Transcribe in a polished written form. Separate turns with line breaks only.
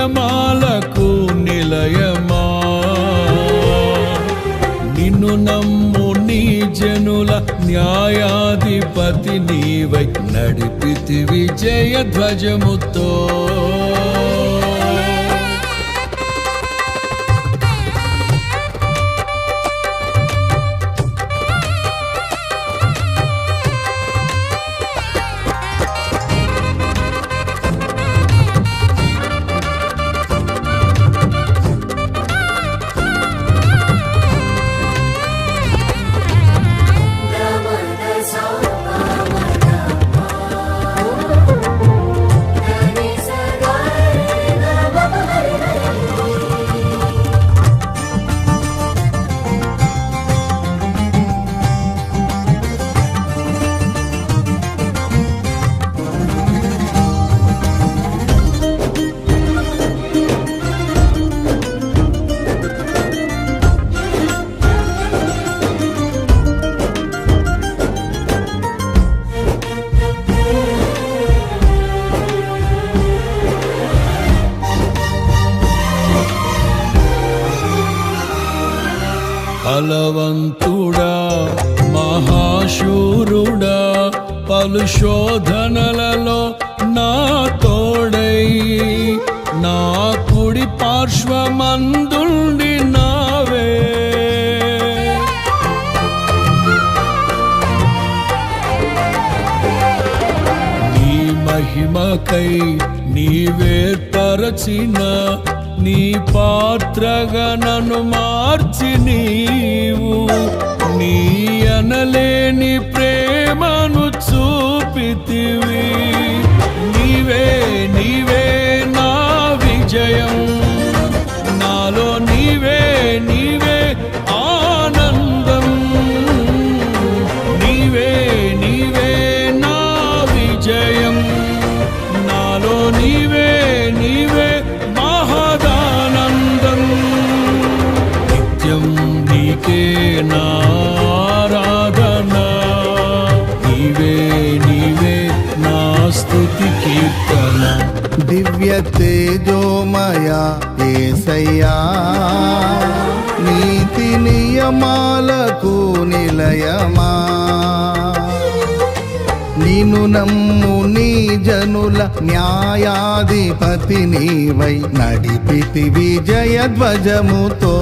నియమాలకు నిలయమా నిన్ను నమ్ము నీ జనుల న్యాయాధిపతి నీవై నడిపితివి జయధ్వజముతో బలవంతుడా మహాశూరుడా పలు శోధనలలో నా తోడై నా కుడి పార్శ్వమందుండి నావే నీ మహిమకై నీవేర్పరచిన నీ పాత్రగా నన్ను మార్చి నీవు నీ అనలేని ప్రేమను చూపితివి నీవే నీవే నా విజయం నాలో నీవే నీవే ఆనందం నీవే నీవే నా విజయం నాలో నీవే నీవే నీకే నారాధన నీవే నీవే నా స్తుతి కీర్తన
దివ్య తేజోమయ యేసయ్యా నీతి నియమాలకు నిలయమా నిన్ను నమ్ము నీ జనుల న్యాయాధిపతి నీవై నడిపితివి జయధ్వజముతో